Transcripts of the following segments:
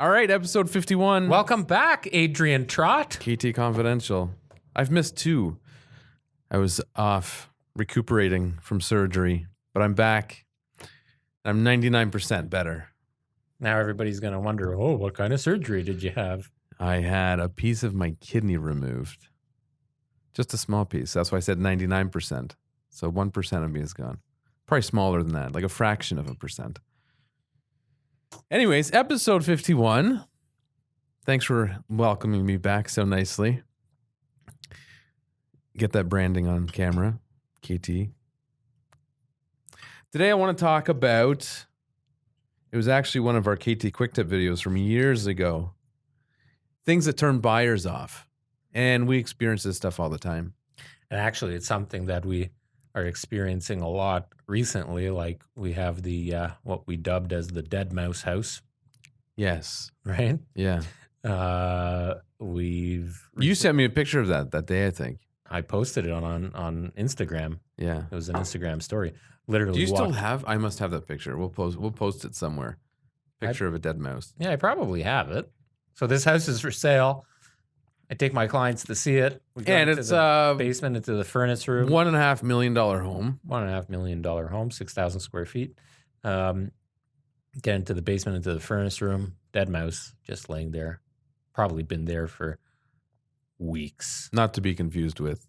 All right, episode 51. Welcome back, Adrian Trott. KT Confidential. I've missed 2. I was off recuperating from surgery, but I'm back. I'm 99% better. Now everybody's going to wonder, what kind of surgery did you have? I had a piece of my kidney removed. Just a small piece. That's why I said 99%. So 1% of me is gone. Probably smaller than that, like a fraction of a percent. Anyways, episode 51. Thanks for welcoming me back so nicely. Get that branding on camera, KT. Today I want to talk about, it was actually one of our KT Quick Tip videos from years ago. Things that turn buyers off. And we experience this stuff all the time. And actually, it's something that we are experiencing a lot recently. Like we have the what we dubbed as the dead mouse house. Yes. Right? Yeah. You sent me a picture of that day, I think. I posted it on Instagram. Yeah. It was an Instagram story. Literally. Do you still have? I must have that picture. We'll post it somewhere. Picture of a dead mouse. Yeah, I probably have it. So this house is for sale. I take my clients to see it. We go into the basement, into the furnace room. $1.5 million home. $1.5 million home, 6,000 square feet. Get into the basement, into the furnace room. Dead mouse just laying there. Probably been there for weeks. Not to be confused with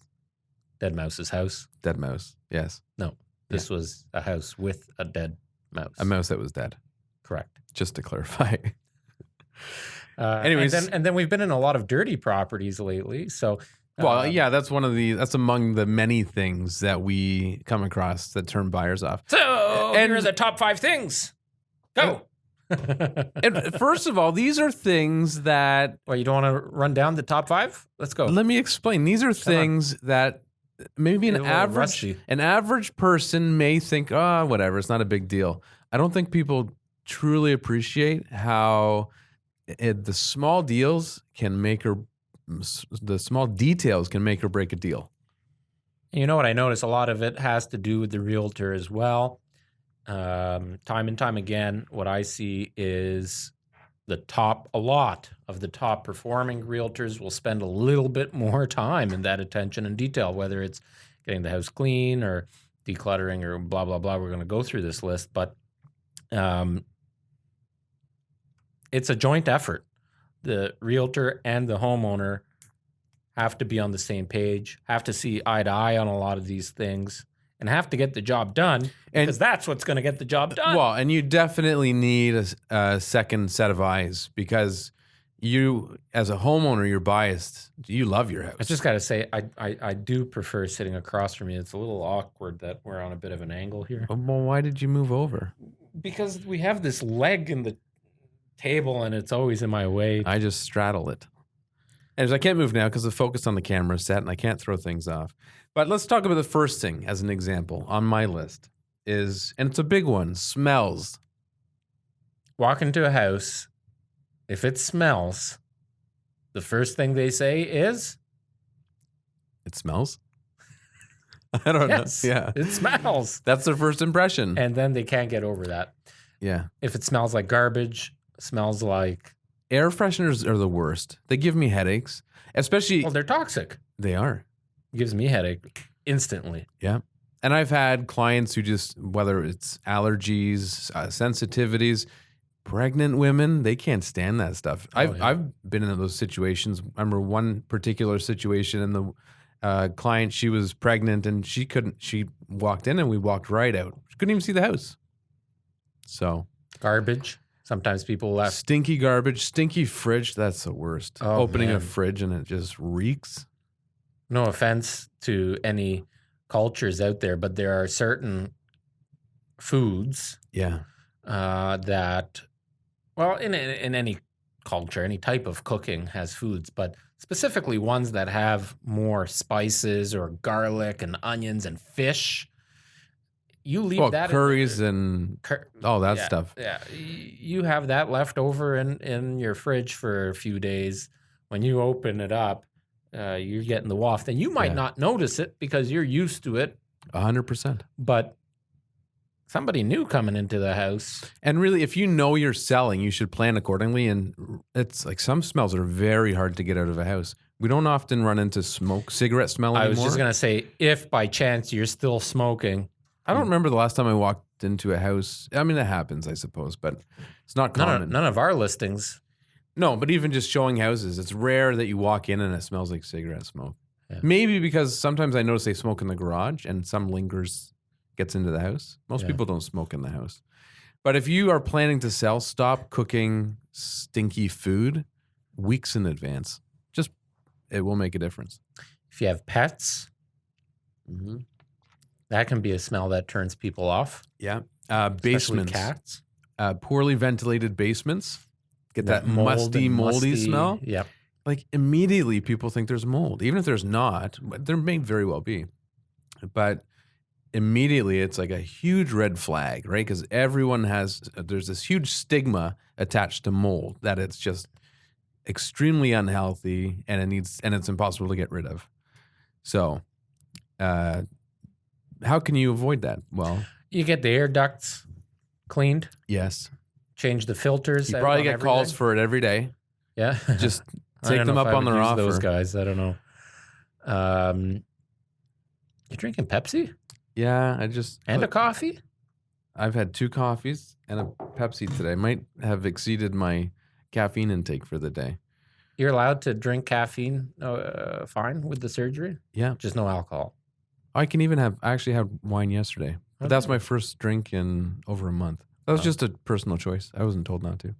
Dead Mouse's house. Dead mouse. Yes. No, this was a house with a dead mouse. A mouse that was dead. Correct. Just to clarify. Anyways, and then we've been in a lot of dirty properties lately. So, that's that's among the many things that we come across that turn buyers off. So here are the top 5 things. Go. And first of all, these are things that. Well, you don't want to run down the top 5? Let's go. Let me explain. These are things that maybe an average person may think, whatever, it's not a big deal. I don't think people truly appreciate how the small details can make or break a deal. You know what I notice? A lot of it has to do with the realtor as well. Time and time again, what I see is a lot of the top performing realtors will spend a little bit more time in that attention and detail, whether it's getting the house clean or decluttering or blah, blah, blah. We're going to go through this list, but it's a joint effort. The realtor and the homeowner have to be on the same page, have to see eye to eye on a lot of these things, and have to get the job done because that's what's going to get the job done. Well, and you definitely need a second set of eyes because you, as a homeowner, you're biased. You love your house. I just got to say, I do prefer sitting across from you. It's a little awkward that we're on a bit of an angle here. Well, why did you move over? Because we have this leg in the table and it's always in my way. I just straddle it. And I can't move now because the focus on the camera is set and I can't throw things off. But let's talk about the first thing as an example on my list is, and it's a big one, smells. Walk into a house, if it smells, the first thing they say is? It smells? I don't know. Yeah. It smells. That's their first impression. And then they can't get over that. Yeah. If it smells like garbage, smells like... Air fresheners are the worst. They give me headaches, especially... Well, they're toxic. They are. It gives me a headache instantly. Yeah. And I've had clients who just, whether it's allergies, sensitivities, pregnant women, they can't stand that stuff. I've been in those situations. I remember one particular situation and the client, she was pregnant and she walked in and we walked right out. She couldn't even see the house. So. Garbage. Sometimes people left. Stinky garbage, stinky fridge. That's the worst. Opening a fridge and it just reeks. No offense to any cultures out there, but there are certain foods that, well, in any culture, any type of cooking has foods, but specifically ones that have more spices or garlic and onions and fish. You leave that curries and all that stuff. Yeah, you have that left over in your fridge for a few days. When you open it up, you're getting the waft, and you might not notice it because you're used to it. 100%. But somebody new coming into the house. And really, if you know you're selling, you should plan accordingly. And it's like some smells are very hard to get out of a house. We don't often run into cigarette smell anymore. I was just going to say, if by chance you're still smoking. I don't remember the last time I walked into a house. I mean, it happens, I suppose, but it's not common. None of our listings. No, but even just showing houses, it's rare that you walk in and it smells like cigarette smoke. Yeah. Maybe because sometimes I notice they smoke in the garage and some lingers, gets into the house. Most people don't smoke in the house. But if you are planning to sell, stop cooking stinky food weeks in advance. It will make a difference. If you have pets, that can be a smell that turns people off. Yeah. Basements. Cats. Poorly ventilated basements. Get that moldy smell. Yep. Like immediately people think there's mold. Even if there's not, there may very well be. But immediately it's like a huge red flag, right? Because there's this huge stigma attached to mold that it's just extremely unhealthy and it's impossible to get rid of. So how can you avoid that? Well, you get the air ducts cleaned. Yes. Change the filters. You probably get calls for it every day. Yeah. Just take them up on their offer. Those guys, I don't know. You drinking Pepsi? Yeah, a coffee? I've had 2 coffees and a Pepsi today. Might have exceeded my caffeine intake for the day. You're allowed to drink caffeine fine with the surgery? Yeah. Just no alcohol. I actually had wine yesterday. But that's my first drink in over a month. That was just a personal choice. I wasn't told not to.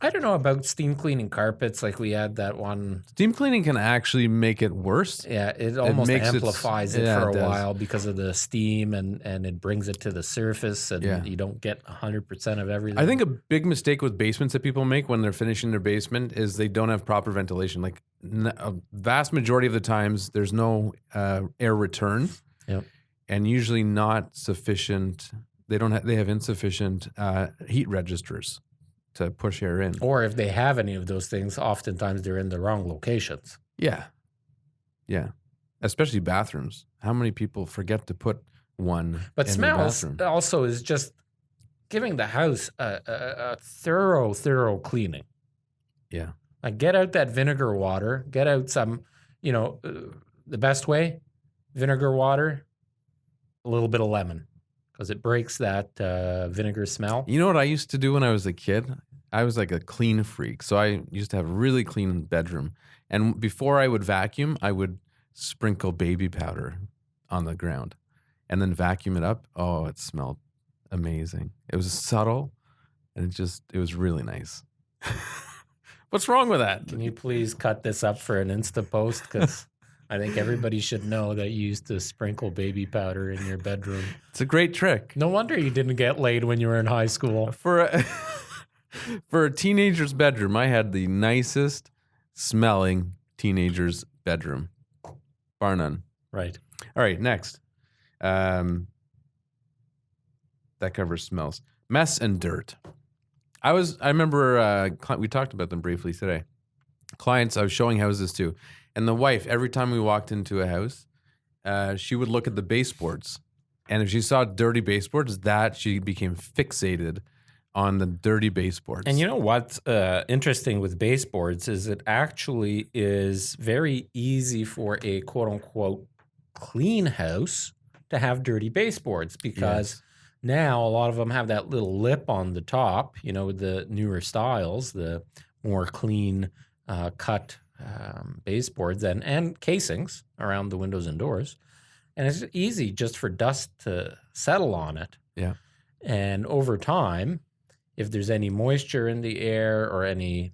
I don't know about steam cleaning carpets. Like we had that one. Steam cleaning can actually make it worse. Yeah, it almost amplifies it for a while because of the steam and it brings it to the surface and you don't get 100% of everything. I think a big mistake with basements that people make when they're finishing their basement is they don't have proper ventilation. Like a vast majority of the times there's no air return. Yep. And usually not sufficient. They have insufficient heat registers to push air in. Or if they have any of those things, oftentimes they're in the wrong locations. Yeah. Yeah. Especially bathrooms. How many people forget to put one but in smells the bathroom? Also is just giving the house a thorough cleaning. Yeah. Like get out that vinegar water, get out some, the best way, vinegar water, a little bit of lemon. Because it breaks that vinegar smell. You know what I used to do when I was a kid? I was like a clean freak. So I used to have a really clean bedroom. And before I would vacuum, I would sprinkle baby powder on the ground and then vacuum it up. Oh, it smelled amazing. It was subtle and it was really nice. What's wrong with that? Can you please cut this up for an Insta post? Because I think everybody should know that you used to sprinkle baby powder in your bedroom. It's a great trick. No wonder you didn't get laid when you were in high school. For a teenager's bedroom, I had the nicest smelling teenager's bedroom. Bar none. Right. All right, next. That covers smells. Mess and dirt. I remember we talked about them briefly today. Clients I was showing houses to. And the wife, every time we walked into a house, she would look at the baseboards. And if she saw dirty baseboards, she became fixated on the dirty baseboards. And you know what's interesting with baseboards is it actually is very easy for a quote-unquote clean house to have dirty baseboards because now a lot of them have that little lip on the top, with the newer styles, the more clean cut baseboards and casings around the windows and doors. And it's easy just for dust to settle on it. Yeah. And over time, if there's any moisture in the air or any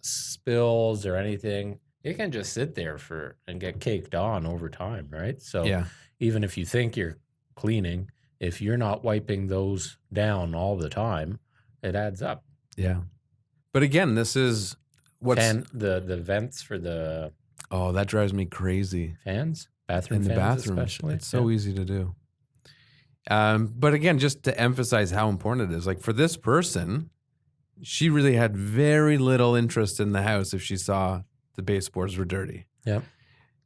spills or anything, it can just sit there and get caked on over time, right? So even if you think you're cleaning, if you're not wiping those down all the time, it adds up. Yeah. But again, this is and the vents for the that drives me crazy. Fans, bathroom in the fans bathroom, especially. It's so easy to do. But again, just to emphasize how important it is, like for this person, she really had very little interest in the house if she saw the baseboards were dirty. Yep.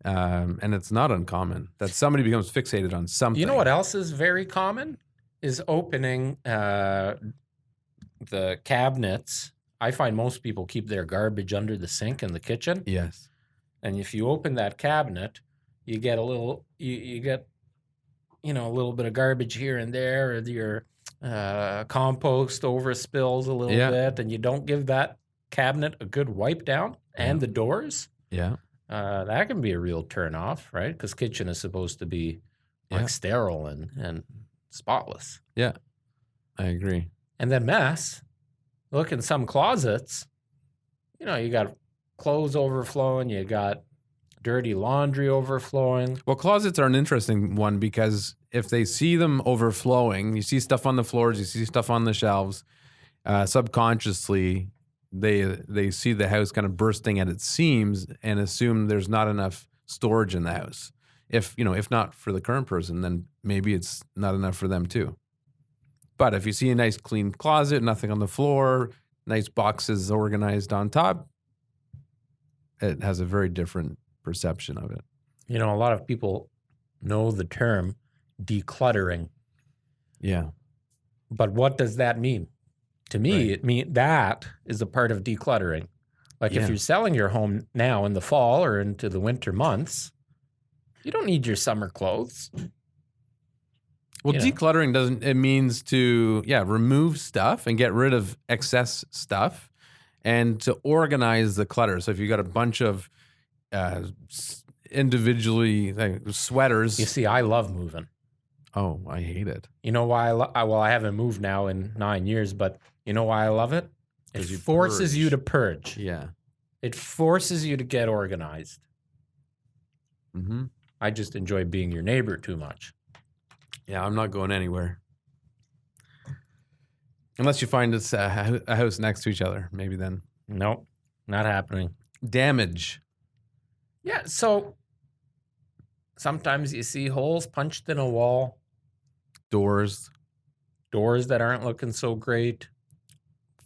And it's not uncommon that somebody becomes fixated on something. You know what else is very common? Is opening the cabinets. I find most people keep their garbage under the sink in the kitchen. Yes. And if you open that cabinet, you get a little, you get, a little bit of garbage here and there, or your compost overspills a little bit, and you don't give that cabinet a good wipe down and the doors. Yeah. That can be a real turnoff, right? Because kitchen is supposed to be like sterile and spotless. Yeah, I agree. And then mess. Look in some closets, you got clothes overflowing, you got dirty laundry overflowing. Well, closets are an interesting one because if they see them overflowing, you see stuff on the floors, you see stuff on the shelves, subconsciously they see the house kind of bursting at its seams and assume there's not enough storage in the house. If not for the current person, then maybe it's not enough for them too. But if you see a nice clean closet, nothing on the floor, nice boxes organized on top, it has a very different perception of it. A lot of people know the term decluttering. Yeah. But what does that mean? To me, it means that is a part of decluttering. Like if you're selling your home now in the fall or into the winter months, you don't need your summer clothes. Well, decluttering it means to, remove stuff and get rid of excess stuff and to organize the clutter. So if you got a bunch of individually sweaters. You see, I love moving. Oh, I hate it. You know why? I haven't moved now in 9 years, but you know why I love it? It forces you to purge. Yeah. It forces you to get organized. Mm-hmm. I just enjoy being your neighbor too much. Yeah, I'm not going anywhere. Unless you find us a house next to each other, maybe then. Nope, not happening. Damage. Yeah, so sometimes you see holes punched in a wall. Doors that aren't looking so great.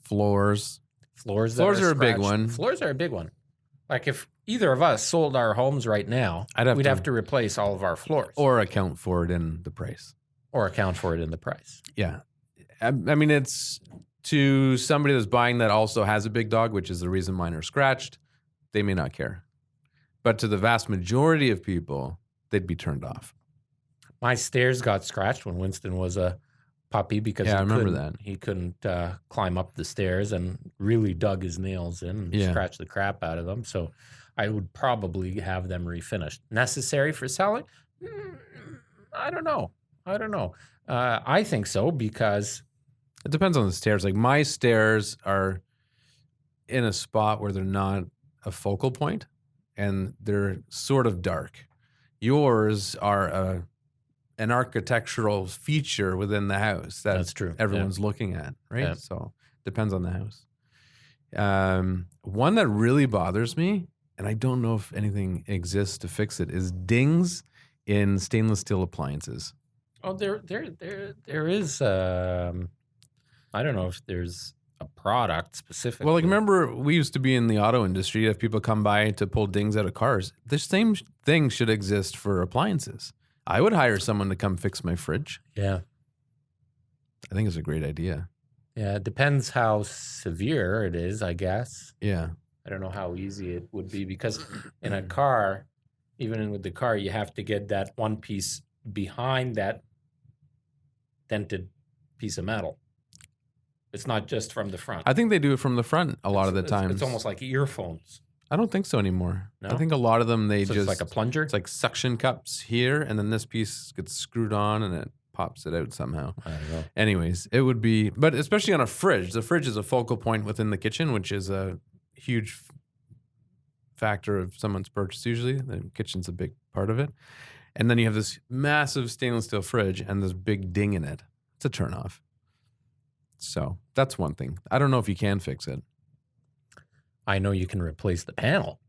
Floors are a big one. Floors are a big one. Like if either of us sold our homes right now, we'd have to replace all of our floors. Or account for it in the price. Yeah. I mean, it's to somebody that's buying that also has a big dog, which is the reason mine are scratched. They may not care. But to the vast majority of people, they'd be turned off. My stairs got scratched when Winston was a puppy because he couldn't climb up the stairs and really dug his nails in and scratched the crap out of them. So I would probably have them refinished. Necessary for selling? I don't know. I think so because it depends on the stairs. Like my stairs are in a spot where they're not a focal point and they're sort of dark. Yours are an architectural feature within the house that's true. Everyone's looking at, right? Yeah. So depends on the house. One that really bothers me, and I don't know if anything exists to fix it, is dings in stainless steel appliances. Oh, there is. I don't know if there's a product specifically. Well, like remember, we used to be in the auto industry. If people come by to pull dings out of cars, the same thing should exist for appliances. I would hire someone to come fix my fridge. Yeah. I think it's a great idea. Yeah, it depends how severe it is, I guess. Yeah. I don't know how easy it would be because in a car, even with the car, you have to get that one piece behind that dented piece of metal. It's not just from the front. I think they do it from the front a lot of the times. It's almost like earphones. I don't think so anymore. No? I think a lot of them, it's like a plunger? It's like suction cups here, and then this piece gets screwed on, and it pops it out somehow. I don't know. Anyways, it would be, but especially on a fridge. The fridge is a focal point within the kitchen, which is a huge factor of someone's purchase usually. The kitchen's a big part of it. And then you have this massive stainless steel fridge and this big ding in it. It's a turnoff. So that's one thing. I don't know if you can fix it. I know you can replace the panel.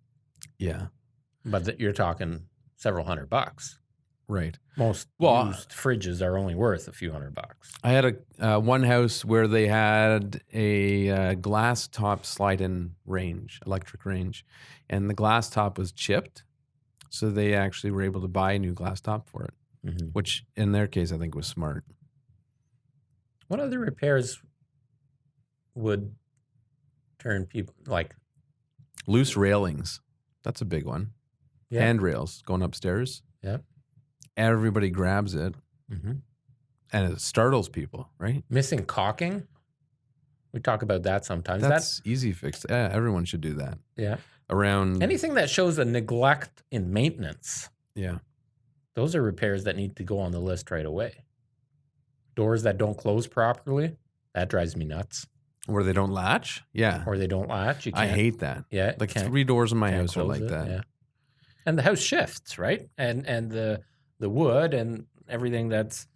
Yeah. But you're talking several $100. Right. Most used fridges are only worth a few $100. I had a one house where they had a glass top slide-in range, electric range, and the glass top was chipped. So they actually were able to buy a new glass top for it, which in their case, I think was smart. What other repairs would turn people like loose railings? That's a big one. Yeah. Handrails going upstairs. Yeah. Everybody grabs it. And it startles people, right? Missing caulking. We talk about that sometimes. That's easy fix. Yeah, everyone should do that. Yeah. Around anything that shows a neglect in maintenance. Yeah. Those are repairs that need to go on the list right away. Doors that don't close properly, that drives me nuts. Or they don't latch? Yeah. Or they don't latch. You can't, I hate that. Yeah. Like 3 doors in my house are like that. Yeah. And the house shifts, right? And the wood and everything that's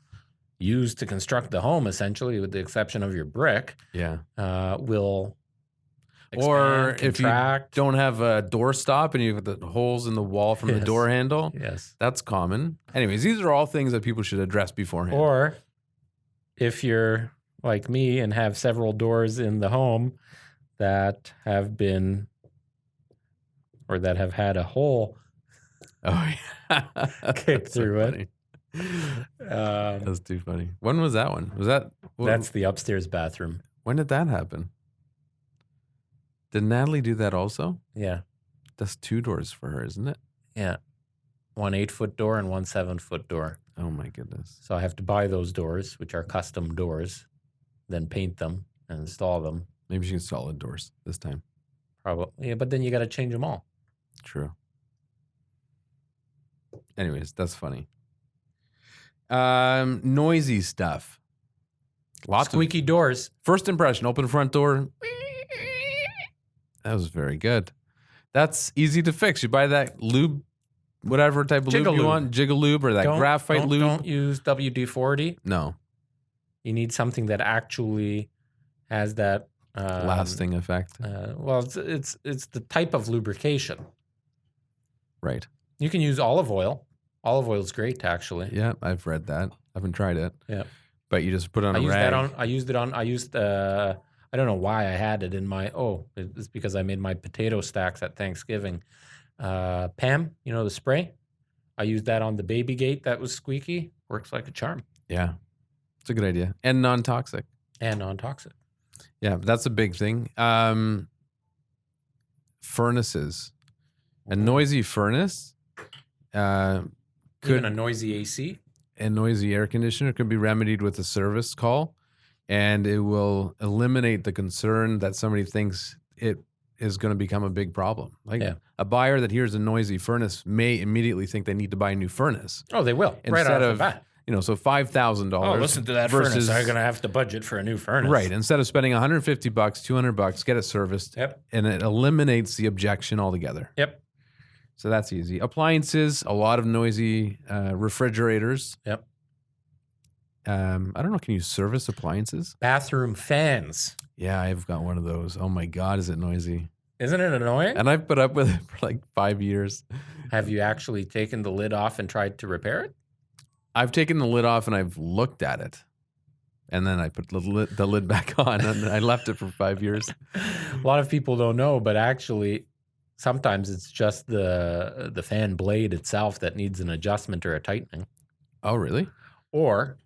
used to construct the home, essentially, with the exception of your brick, will expand, or contract. If you don't have a door stop and you have the holes in the wall from the door handle, that's common. Anyways, these are all things that people should address beforehand. Or if you're like me and have several doors in the home that have been or that have had a hole kicked through it. That's too funny. When was that one? Was that? That's the upstairs bathroom. When did that happen? Did Natalie do that also? Yeah. That's 2 doors for her, isn't it? Yeah. 1 8-foot door and 1 7-foot door. Oh my goodness. So I have to buy those doors, which are custom doors, then paint them and install them. Maybe she can solid doors this time. Probably. Yeah, but then you got to change them all. True. Anyways, that's funny. Noisy stuff. Lots squeaky doors. First impression, open front door. That was very good. That's easy to fix. You buy that lube, whatever type of lube you want, Jiggle Lube or that graphite lube. Don't use WD-40. No. You need something that actually has that lasting effect. Well, it's the type of lubrication. Right. You can use olive oil. Olive oil is great, actually. Yeah, I've read that. I haven't tried it. Yeah. But you just put it on a rag. I don't know why I had it in my, it's because I made my potato stacks at Thanksgiving. Pam, you know, the spray? I used that on the baby gate that was squeaky. Works like a charm. Yeah. It's a good idea. And non-toxic. Yeah, but that's a big thing. Furnaces. A noisy furnace. Even a noisy AC. A noisy air conditioner could be remedied with a service call, and it will eliminate the concern that somebody thinks it is going to become a big problem. Like a buyer that hears a noisy furnace may immediately think they need to buy a new furnace. Oh, they will. Instead right off the bat. So $5,000. Oh, listen to that furnace. I'm going to have to budget for a new furnace. Right. Instead of spending $150, $200, get it serviced. Yep. And it eliminates the objection altogether. Yep. So that's easy. Appliances, a lot of noisy refrigerators. Yep. I don't know. Can you service appliances? Bathroom fans. Yeah, I've got one of those. Oh my God, is it noisy? Isn't it annoying? And I've put up with it for like 5 years. Have you actually taken the lid off and tried to repair it? I've taken the lid off and I've looked at it. And then I put the lid back on and I left it for 5 years. A lot of people don't know, but actually sometimes it's just the fan blade itself that needs an adjustment or a tightening. Oh, really? Or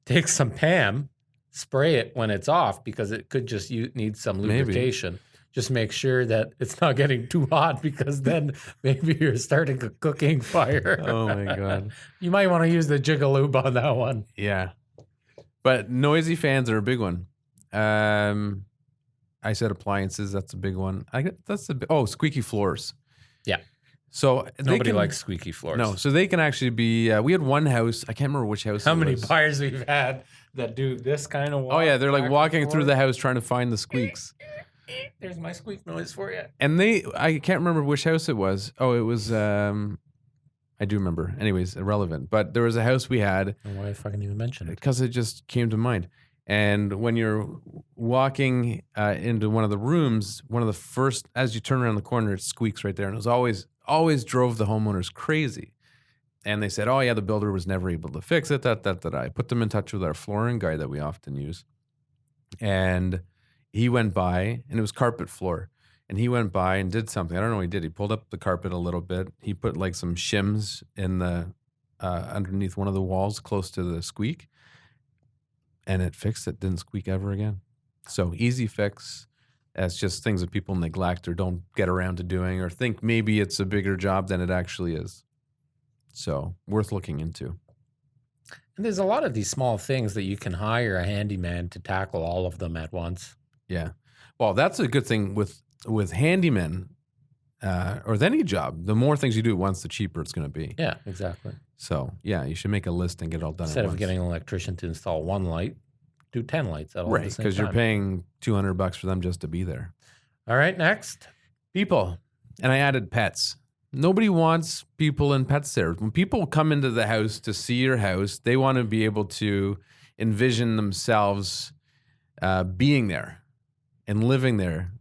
take some PAM, spray it when it's off because it could just need some lubrication. Maybe. Just make sure that it's not getting too hot because then maybe you're starting a cooking fire. Oh, my God. You might want to use the Jiggle Lube on that one. Yeah. But noisy fans are a big one. I said appliances. That's a big one. Squeaky floors. Yeah. So nobody likes squeaky floors. No. So they can actually be. We had one house. I can't remember which house. How many buyers we've had that do this kind of walk? Oh yeah, they're like walking through the house trying to find the squeaks. There's my squeak noise for you. And I can't remember which house it was. Oh, it was. I do remember. Anyways, irrelevant. But there was a house we had. And why fucking even mention it? Because it just came to mind. And when you're walking into one of the rooms, one of the first, as you turn around the corner, it squeaks right there. And it was always drove the homeowners crazy. And they said, oh yeah, the builder was never able to fix it. I put them in touch with our flooring guy that we often use. And he went by and it was carpet floor. and he went by and did something. I don't know what he did. He pulled up the carpet a little bit. He put like some shims in the underneath one of the walls close to the squeak, and it fixed it. Didn't squeak ever again. So easy fix. That's just things that people neglect or don't get around to doing or think maybe it's a bigger job than it actually is. So worth looking into. And there's a lot of these small things that you can hire a handyman to tackle all of them at once. Yeah. Well, that's a good thing with handymen or with any job. The more things you do at once, the cheaper it's going to be. Yeah, exactly. So, yeah, you should make a list and get it all done Instead at once. of getting an electrician to install one light, do 10 lights at all right, at the same because you're time. paying $200 for them just to be there. All right, next. People. And I added pets. Nobody wants people and pets there. When people come into the house to see your house, they want to be able to envision themselves being there and living there.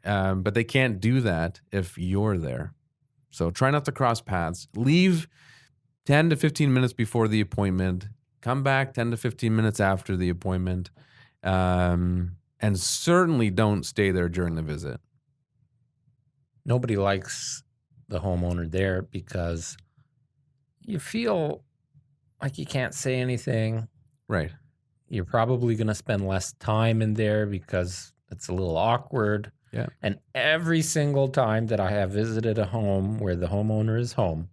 But they can't do that if you're there. So try not to cross paths. Leave 10 to 15 minutes before the appointment. Come back 10 to 15 minutes after the appointment. And certainly don't stay there during the visit. Nobody likes the homeowner there because you feel like you can't say anything. Right. You're probably going to spend less time in there because it's a little awkward. Yeah. And every single time that I have visited a home where the homeowner is home,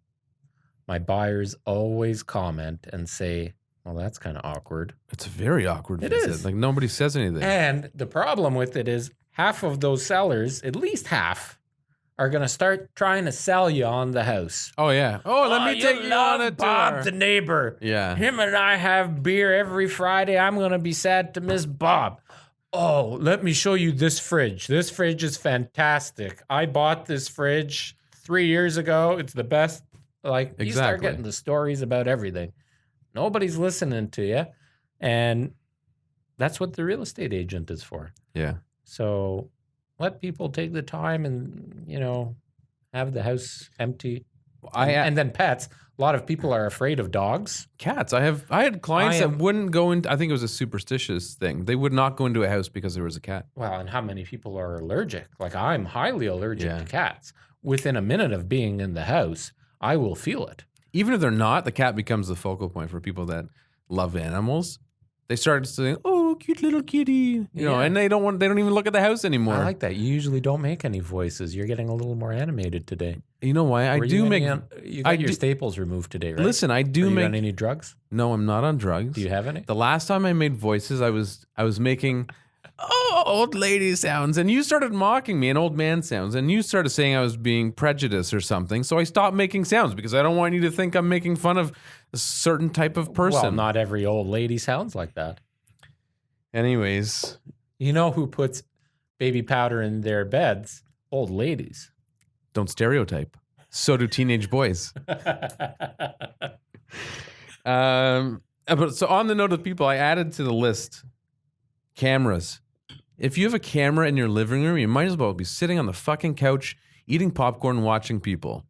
my buyers always comment and say, well, that's kind of awkward. It's a very awkward It visit. is. Like nobody says anything. And the problem with it is half of those sellers, at least half, are going to start trying to sell you on the house. Oh, yeah. Oh, let me take you on a Bob, tour. the neighbor. Yeah. Him and I have beer every Friday. I'm going to be sad to miss Bob. Oh, let me show you this fridge. This fridge is fantastic. I bought this fridge 3 years ago. It's the best. Like, you start Exactly. getting the stories about everything. Nobody's listening to you. And that's what the real estate agent is for. Yeah. So let people take the time and, have the house empty. And then pets. A lot of people are afraid of dogs. Cats. I had clients that wouldn't go into, I think it was a superstitious thing. They would not go into a house because there was a cat. Well, and how many people are allergic? Like, I'm highly allergic Yeah. to cats. Within a minute of being in the house, I will feel it. Even if they're not, the cat becomes the focal point for people that love animals. They start saying, "Oh, cute little kitty," and they don't even look at the house anymore. I like that. You usually don't make any voices. You're getting a little more animated today. You know why? You got your staples removed today, right? Listen, I do Are you make. on any drugs? No, I'm not on drugs. Do you have any? The last time I made voices, I was making old lady sounds, and you started mocking me, and old man sounds, and you started saying I was being prejudiced or something. So I stopped making sounds because I don't want you to think I'm making fun of a certain type of person. Well, not every old lady sounds like that. Anyways, you know who puts baby powder in their beds? Old ladies. Don't stereotype. So do teenage boys. But so on the note of people, I added to the list cameras. If you have a camera in your living room, you might as well be sitting on the fucking couch, eating popcorn, watching people.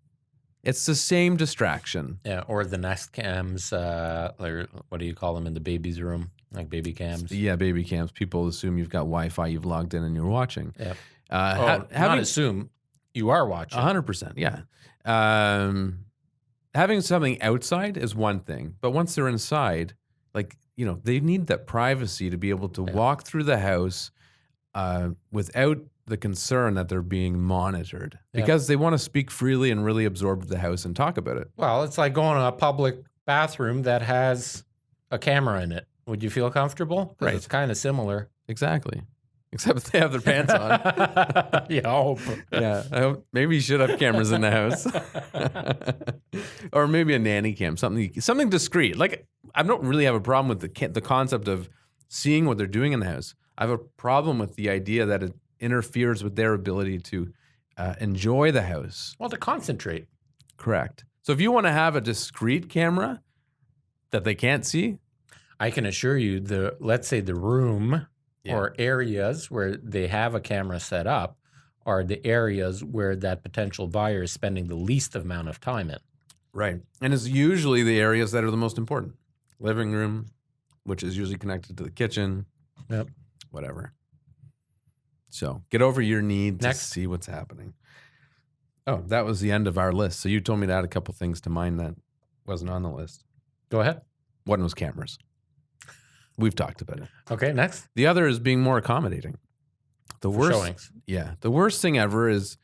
It's the same distraction. Yeah, or the Nest cams, or what do you call them in the baby's room? Like baby cams? Yeah, baby cams. People assume you've got Wi-Fi, you've logged in, and you're watching. Yeah. Not assume, you are watching. 100%, yeah. Having something outside is one thing, but once they're inside, they need that privacy to be able to walk through the house without the concern that they're being monitored because they want to speak freely and really absorb the house and talk about it. Well, it's like going to a public bathroom that has a camera in it. Would you feel comfortable? Right. It's kind of similar. Exactly. Except they have their pants on. Yeah, I hope. Yeah. Maybe you should have cameras in the house. Or maybe a nanny cam, something discreet. Like, I don't really have a problem with the concept of seeing what they're doing in the house. I have a problem with the idea that it interferes with their ability to enjoy the house. Well, to concentrate. Correct. So if you want to have a discreet camera that they can't see, I can assure you, let's say the room or areas where they have a camera set up are the areas where that potential buyer is spending the least amount of time in. Right. And it's usually the areas that are the most important. Living room, which is usually connected to the kitchen. Yep. Whatever. So get over your need to Next. see what's happening. Oh, that was the end of our list. So you told me to add a couple things to mine that wasn't on the list. Go ahead. One was cameras. We've talked about it. Okay, next. The other is being more accommodating. The worst Showings. Yeah. The worst thing ever is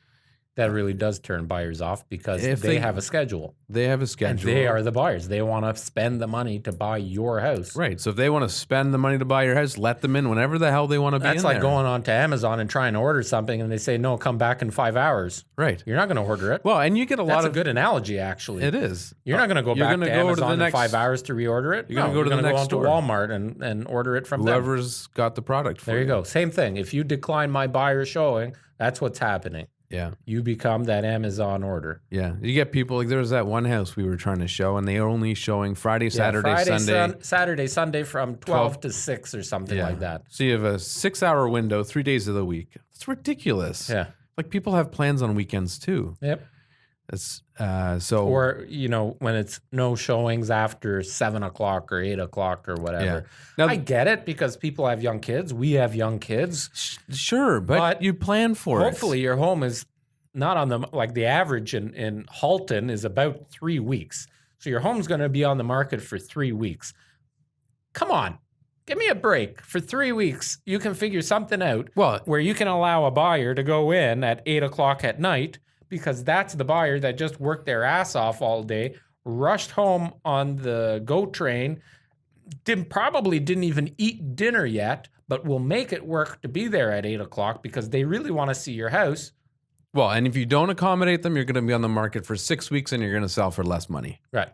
That really does turn buyers off because If they they- have a schedule. they have a And schedule. they are the buyers. They want to spend the money to buy your house. Right. So if they want to spend the money to buy your house, let them in whenever the hell they want to be in That's like there. going on to Amazon and trying to order something and they say, no, come back in 5 hours. Right. You're not going to order it. Well, and you get a That's lot a of good analogy, actually. It is. You're not going to go You're back gonna to go to Amazon the in 5 hours to reorder it. You're gonna go to the you're next go store. to Walmart and order it from them. whoever's got the product for There you go. Same thing. If you decline my buyer showing, that's what's happening. Yeah. You become that Amazon order. Yeah. You get people like there was that one house we were trying to show and they are only showing Friday, Saturday, Sunday. Saturday, Sunday from 12 to 6 or something Yeah. like that. So you have a 6-hour window, 3 days of the week. It's ridiculous. Yeah. Like people have plans on weekends too. Yep. It's so Or, when it's no showings after 7 o'clock or 8 o'clock or whatever. Now- I get it because people have young kids. We have young kids. sure, but you plan for it. Hopefully your home is not on the average in Halton is about 3 weeks. So your home's going to be on the market for 3 weeks. Come on. Give me a break. For 3 weeks, you can figure something out Well, where you can allow a buyer to go in at 8 o'clock at night because that's the buyer that just worked their ass off all day, rushed home on the GO train, probably didn't even eat dinner yet, but will make it work to be there at 8 o'clock because they really want to see your house. well, and if you don't accommodate them, you're going to be on the market for 6 weeks and you're going to sell for less money. Right.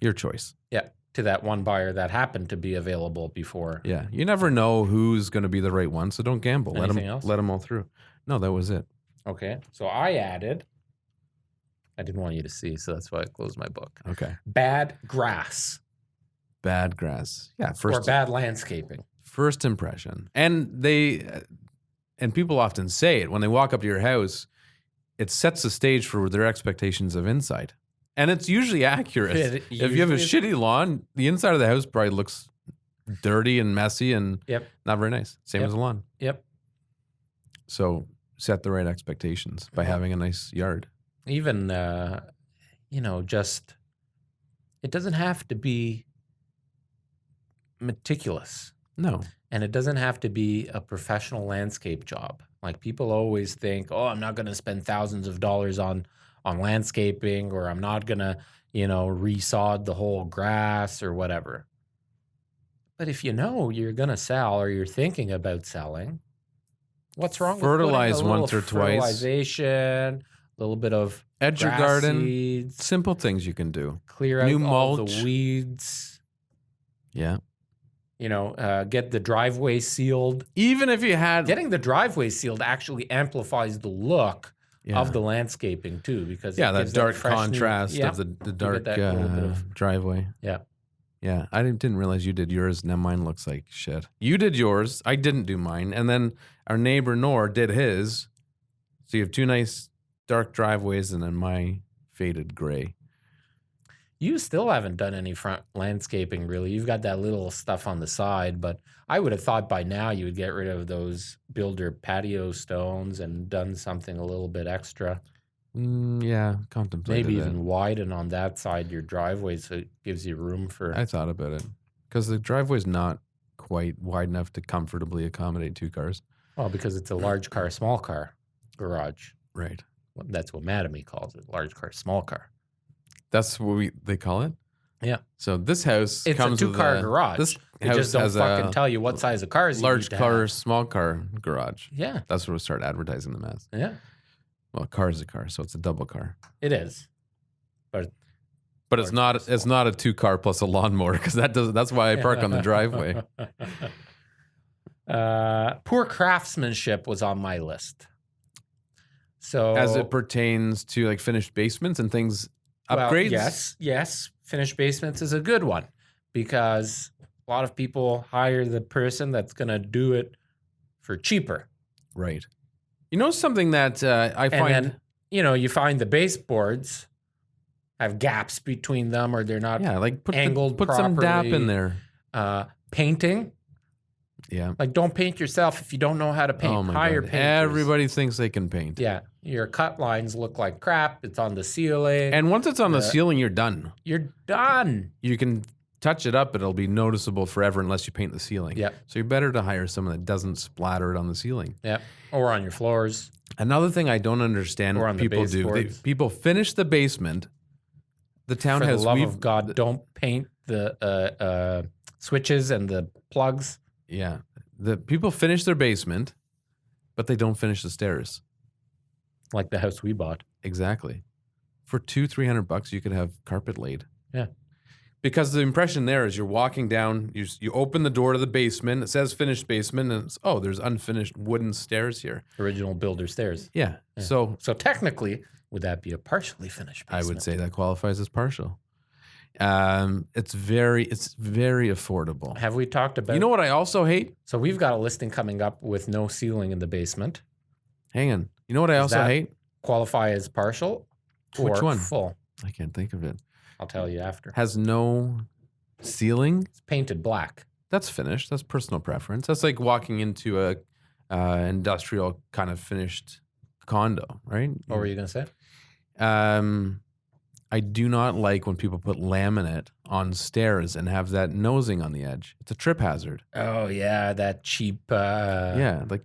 Your choice. Yeah. To that one buyer that happened to be available before. Yeah. You never know who's going to be the right one, so don't gamble. Anything else? Let them all through. No, that was it. Okay. So I didn't want you to see, so that's why I closed my book. Okay. Bad grass Bad grass. Yeah. or bad landscaping. First impression. And people often say it when they walk up to your house, it sets the stage for their expectations of inside. And it's usually accurate. It If you have a usually shitty lawn, the inside of the house probably looks dirty and messy and Yep. not very nice. Same Yep. as a lawn. Yep. So set the right expectations by having a nice yard. Even, just, it doesn't have to be meticulous. No. And it doesn't have to be a professional landscape job. Like people always think, oh, I'm not going to spend thousands of dollars on landscaping, or I'm not going to, resod the whole grass or whatever. But if you're going to sell or you're thinking about selling, what's wrong Fertilize with putting a once little or twice. Fertilization, a little bit of Edge your grass garden. seeds, Simple things you can do. clear out New all mulch. the weeds, Yeah. get the driveway sealed. Even if you had Getting the driveway sealed actually amplifies the look of the landscaping too, because yeah, it that gives dark fresh new- contrast yeah, of the dark that little bit of- driveway. Yeah. Yeah, I didn't realize you did yours. Now mine looks like shit. You did yours. I didn't do mine. And then our neighbor Nor did his. So you have two nice dark driveways and then my faded gray. You still haven't done any front landscaping, really. You've got that little stuff on the side, but I would have thought by now you would get rid of those builder patio stones and done something a little bit extra. Yeah, contemplated Maybe it. even widen on that side your driveway so it gives you room for. I thought about it because the driveway's not quite wide enough to comfortably accommodate two cars. Well, because it's a large car, small car garage. Right. Well, that's what Mattamy calls it: large car, small car. That's what they call it? Yeah. So this house It's comes a with two-car garage. This They house just don't has fucking a tell you what size of cars you large need to car, have. small car garage. Yeah, That's what we start advertising them as. yeah, Well, a car is a car, so it's a double car. it is. But But it's not. It's not a 2-car plus a lawnmower because that's why I park on the driveway. Poor craftsmanship was on my list. So As it pertains to like finished basements and things, well, upgrades. yes, finished basements is a good one because a lot of people hire the person that's going to do it for cheaper. Right. You know something that I And find. then, you find the baseboards have gaps between them or they're not Yeah, like put angled some DAP properly. in there. Painting. Yeah. Like, don't paint yourself if you don't know how to paint. Oh my Hire God. painters. Everybody thinks they can paint. Yeah. Your cut lines look like crap. It's on the ceiling. And once it's on the ceiling, you're done. You're done. You can touch it up, it'll be noticeable forever unless you paint the ceiling. Yeah. So you're better to hire someone that doesn't splatter it on the ceiling. Yeah. Or on your floors. Another thing I don't understand Or on the people do. People finish the basement. The townhouse. For the love of God, don't paint the switches and the plugs. Yeah. The people finish their basement, but they don't finish the stairs. Like the house we bought. Exactly. For $200-$300, you could have carpet laid. Yeah. Because the impression there is you're walking down, you open the door to the basement, it says finished basement, and it's, oh, there's unfinished wooden stairs here. Original builder stairs. Yeah. So technically, would that be a partially finished basement? I would say that qualifies as partial. It's very affordable. Have we talked about... You know what I also hate? So we've got a listing coming up with no ceiling in the basement. Hang on. You know what I also hate? Qualify as partial or Which one? Full? I can't think of it. I'll tell you after. Has no ceiling? It's painted black. That's finished. That's personal preference. That's like walking into a industrial kind of finished condo, right? What were you going to say? I do not like when people put laminate on stairs and have that nosing on the edge. It's a trip hazard. Oh, yeah, that cheap... Yeah, like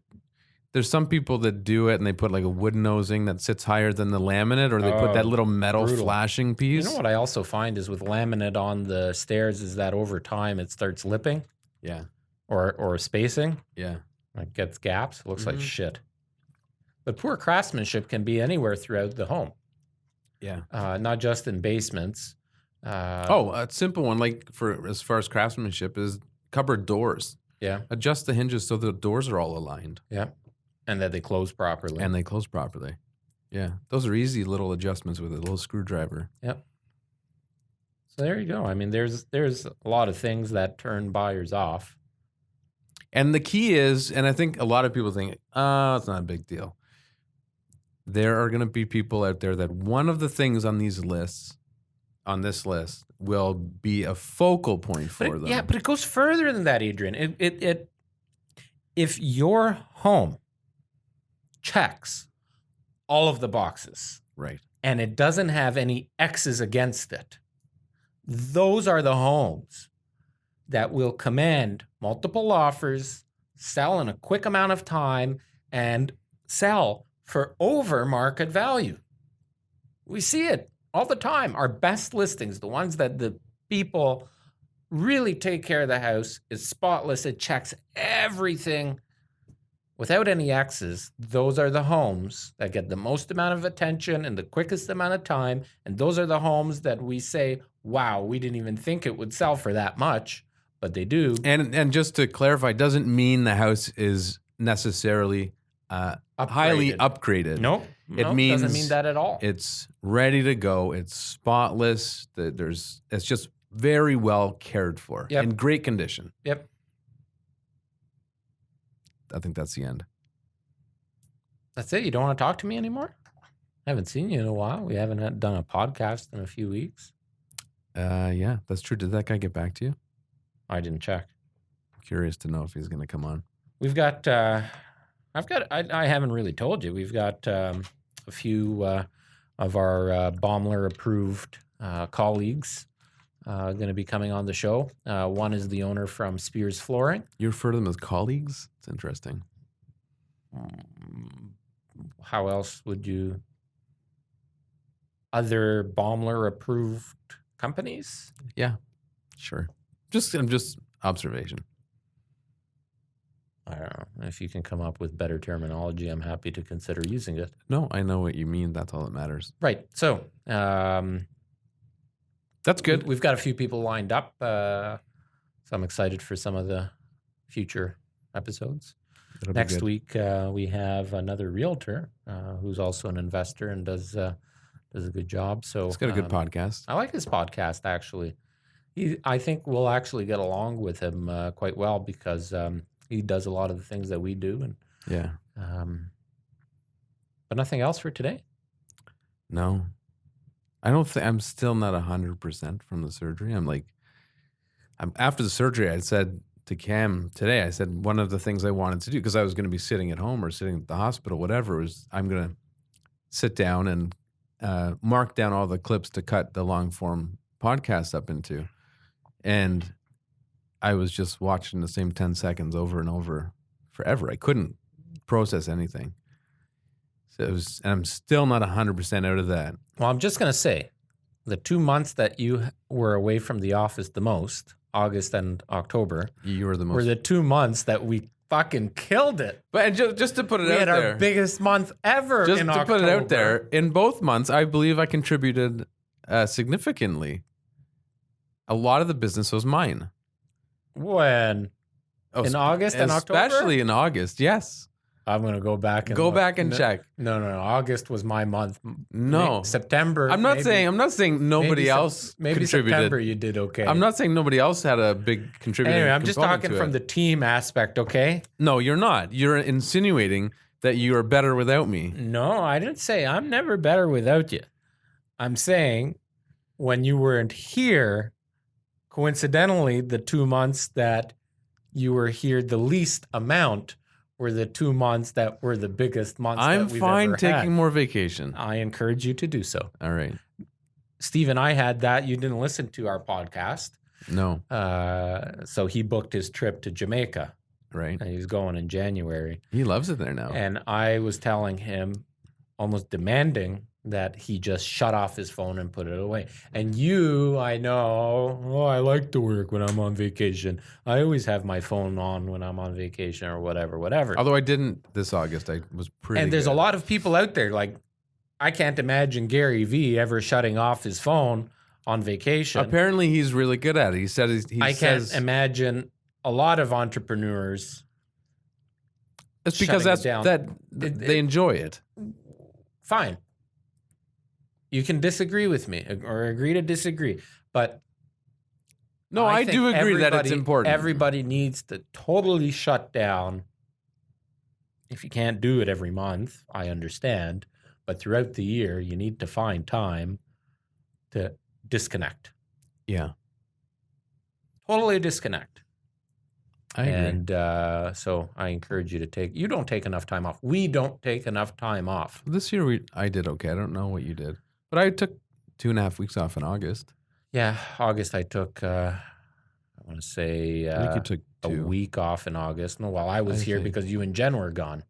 there's some people that do it and they put like a wood nosing that sits higher than the laminate, or they put that little metal flashing piece. You know what I also find is with laminate on the stairs is that over time it starts lipping. Yeah. Or spacing. Yeah. It gets gaps. It looks like shit. But poor craftsmanship can be anywhere throughout the home. Yeah. Not just in basements. A simple one, like for as far as craftsmanship, is cupboard doors. Yeah. Adjust the hinges so the doors are all aligned. Yeah. And that they close properly. Yeah. Those are easy little adjustments with a little screwdriver. Yep. So there you go. I mean, there's a lot of things that turn buyers off. And the key is, and I think a lot of people think, oh, it's not a big deal. There are going to be people out there that one of the things on this list, will be a focal point for them. Yeah, but it goes further than that, Adrian. If your home checks all of the boxes, right, and it doesn't have any X's against it, those are the homes that will command multiple offers, sell in a quick amount of time, and sell for over market value. We see it all the time. Our best listings, the ones that the people really take care of the house, is spotless. It checks everything without any X's. Those are the homes that get the most amount of attention in the quickest amount of time. And those are the homes that we say, wow, we didn't even think it would sell for that much, but they do. And just to clarify, doesn't mean the house is necessarily highly upgraded. Nope. It means doesn't mean that at all. It's ready to go. It's spotless. It's just very well cared for. Yep. In great condition. Yep. I think that's the end. That's it. You don't want to talk to me anymore? I haven't seen you in a while. We haven't done a podcast in a few weeks. Yeah, that's true. Did that guy get back to you? I didn't check. Curious to know if he's going to come on. We've got, I haven't really told you, we've got a few of our Baumler approved colleagues going to be coming on the show. One is the owner from Spears Flooring. You refer to them as colleagues? It's interesting. How else would you? Other Baumler approved companies? Yeah, sure. Just observation. I don't know. If you can come up with better terminology, I'm happy to consider using it. No, I know what you mean. That's all that matters. Right. So, that's good. We've got a few people lined up. So I'm excited for some of the future episodes. Next week, we have another realtor who's also an investor and does a good job. So he's got a good podcast. I like his podcast, actually. I think we'll actually get along with him quite well because he does a lot of the things that we do. And yeah. But nothing else for today? No. I don't think I'm still not 100% from the surgery. I'm after the surgery, I said to Cam today. I said one of the things I wanted to do, because I was going to be sitting at home or sitting at the hospital, whatever, was I'm going to sit down and mark down all the clips to cut the long form podcast up into. And I was just watching the same 10 seconds over and over forever. I couldn't process anything. So it was, and I'm still not 100% out of that. Well, I'm just going to say the 2 months that you were away from the office the most, August and October, You were the most. were the 2 months that we fucking killed it. But just to put it We out had there, our biggest month ever just in to October. put it out there, in both months, I believe I contributed significantly. A lot of the business was mine. When? In August and October? Especially in August, yes. I'm going to go back and Go look. back and check. No. August was my month. No. September. I'm not saying nobody else maybe contributed. September you did okay. I'm not saying nobody else had a big contributor. Anyway, I'm just talking from the team aspect, okay? No, you're not. You're insinuating that you are better without me. No, I didn't say I'm never better without you. I'm saying when you weren't here, coincidentally, the 2 months that you were here the least amount were the 2 months that were the biggest months I'm that we've fine ever taking had. more vacation. I encourage you to do so. All right. Steve and I had that. You didn't listen to our podcast. No. So he booked his trip to Jamaica. Right. And he's going in January. He loves it there now. And I was telling him, almost demanding, that he just shut off his phone and put it away. And you, I know, I like to work when I'm on vacation. I always have my phone on when I'm on vacation or whatever. Although I didn't this August. I was pretty And there's good. a lot of people out there, like, I can't imagine Gary Vee ever shutting off his phone on vacation. Apparently, he's really good at it. He said I can't imagine a lot of entrepreneurs. It's because shutting it down. they enjoy it. Fine. You can disagree with me or agree to disagree, but No, I think do agree that it's everybody- important. Everybody needs to totally shut down. If you can't do it every month, I understand, but throughout the year, you need to find time to disconnect. Yeah. Totally disconnect. I agree. And so I encourage you to take. You don't take enough time off. We don't take enough time off. This year I did okay. I don't know what you did, but I took 2.5 weeks off in August. Yeah, August I took. I want to say I think you took a 2. week off in August. No, while I was here see. because you and Jen were gone.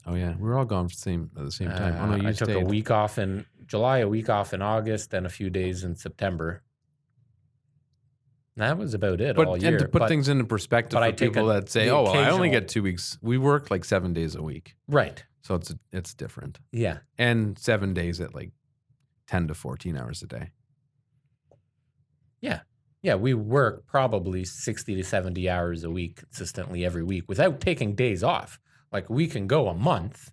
Oh yeah, we were all gone at the same time. Oh no, you I took stayed. a week off in July, a week off in August, and a few days in September. That was about it all year. And to put things into perspective but for I take people that say, the "Oh, well, I only occasional- get 2 weeks." We work like 7 days a week, Right. so it's different. Yeah. And 7 days at like 10 to 14 hours a day. Yeah, we work probably 60 to 70 hours a week consistently every week without taking days off. Like we can go a month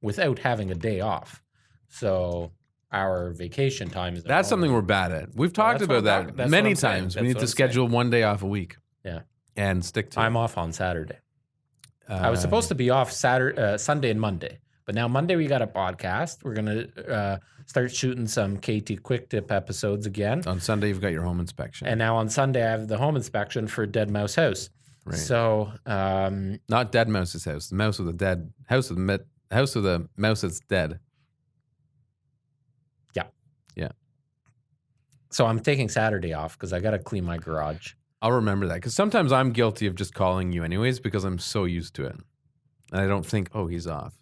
without having a day off. So our vacation time is That's something we're bad at. We've talked that's what about I'm that talking- that's many what I'm saying. times. We That's need what to I'm saying. schedule 1 day off a week. Yeah. And stick to it. I'm off on Saturday. I was supposed to be off Sunday and Monday, but now Monday we got a podcast. We're gonna start shooting some KT Quick Tip episodes again. On Sunday, you've got your home inspection. And now on Sunday I have the home inspection for Dead Mouse House. Right. So Not Dead Mouse's house. The mouse with a dead house with a mouse that's dead. Yeah. So I'm taking Saturday off because I got to clean my garage. I'll remember that because sometimes I'm guilty of just calling you anyways because I'm so used to it. And I don't think, oh, he's off.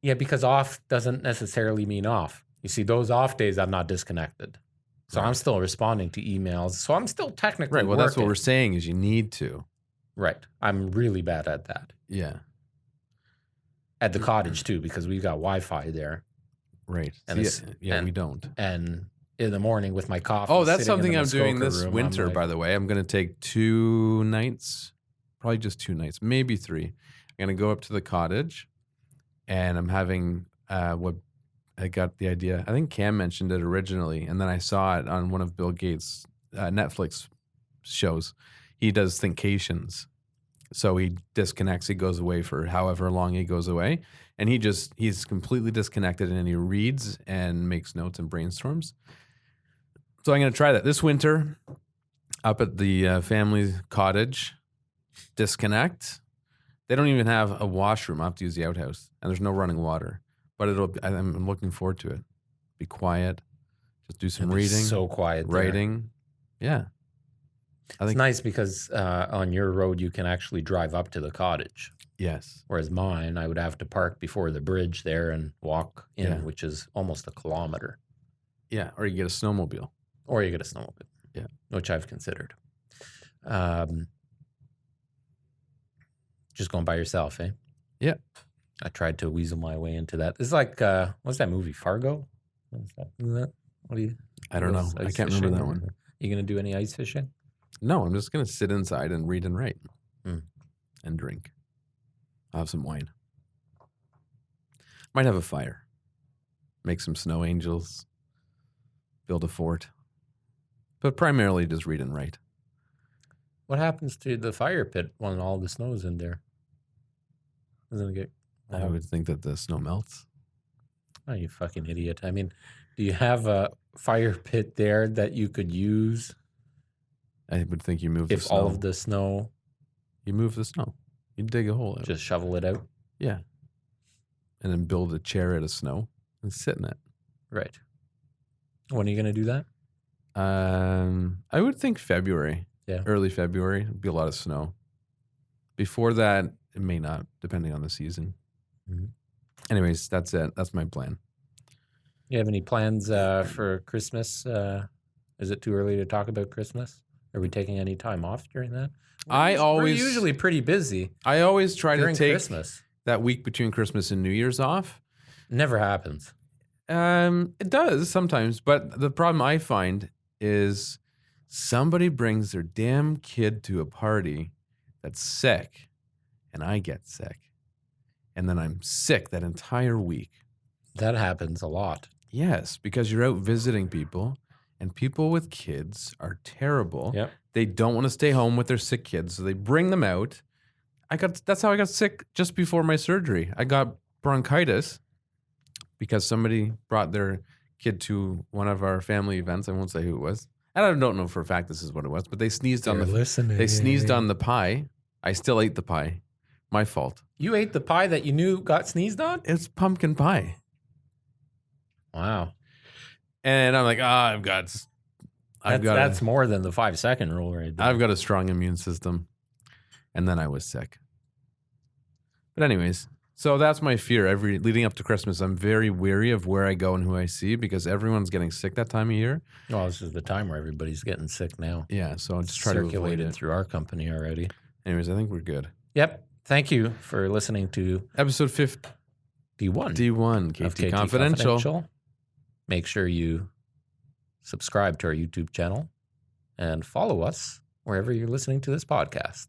Yeah, because off doesn't necessarily mean off. You see, those off days I'm not disconnected. So Right. I'm still responding to emails. So I'm still technically Right. Well, that's what working. we're saying is you need to. Right. I'm really bad at that. Yeah. At the cottage too, because we've got Wi-Fi there. Right. And See, it's- we don't. And in the morning with my coffee. Oh, that's sitting in something the I'm doing Muskoka this room, I'm winter, like, by the way. I'm going to take 2 nights, probably just 2 nights, maybe 3. I'm going to go up to the cottage and I'm having what I got the idea. I think Cam mentioned it originally, and then I saw it on one of Bill Gates' Netflix shows. He does thinkations. So he disconnects, he goes away for however long he goes away. And he's completely disconnected and he reads and makes notes and brainstorms. So I'm going to try that this winter. up at the family cottage, disconnect. They don't even have a washroom. I have to use the outhouse, and there's no running water. But I'm looking forward to it. Be quiet. Just do some reading. So quiet there. Writing. Yeah. It's nice because on your road, you can actually drive up to the cottage. Yes. Whereas mine, I would have to park before the bridge there and walk in, which is almost a kilometer. Yeah. Or you get a snowmobile. Yeah. Which I've considered. Just going by yourself, eh? Yeah. I tried to weasel my way into that. It's like, what's that movie, Fargo? What do you? I don't know. I can't remember that one. You going to do any ice fishing? No, I'm just going to sit inside and read and write and drink. I'll have some wine. Might have a fire. Make some snow angels. Build a fort. But primarily just read and write. What happens to the fire pit when all the snow's in there? Doesn't it get... I would think that the snow melts. Oh, you fucking idiot. I mean, do you have a fire pit there that you could use? I would think you move the snow. If all of the snow... You move the snow. You dig a hole out. Just shovel it out? Yeah. And then build a chair out of snow and sit in it. Right. When are you going to do that? I would think February. Yeah. Early February. It'd be a lot of snow. Before that, it may not, depending on the season. Mm-hmm. Anyways, that's it. That's my plan. You have any plans for Christmas? Is it too early to talk about Christmas? Are we taking any time off during that? We're usually pretty busy. I always try to take Christmas. That week between Christmas and New Year's off. Never happens. It does sometimes, but the problem I find is somebody brings their damn kid to a party that's sick, and I get sick, and then I'm sick that entire week. That happens a lot. Yes, because you're out visiting people, and people with kids are terrible. Yep. They don't want to stay home with their sick kids, so they bring them out. That's how I got sick just before my surgery. I got bronchitis because somebody brought their kid to one of our family events. I won't say who it was. And I don't know for a fact this is what it was, but they sneezed on the pie. I still ate the pie. My fault. You ate the pie that you knew got sneezed on? It's pumpkin pie. Wow. And I'm like, that's more than the 5-second rule right there. I've got a strong immune system. And then I was sick. But anyways, so that's my fear. Leading up to Christmas, I'm very weary of where I go and who I see because everyone's getting sick that time of year. Well, this is the time where everybody's getting sick now. Yeah, so I'll just try to avoid it. Through our company already. Anyways, I think we're good. Yep. Thank you for listening to episode 51. D1 KT Confidential. Make sure you subscribe to our YouTube channel and follow us wherever you're listening to this podcast.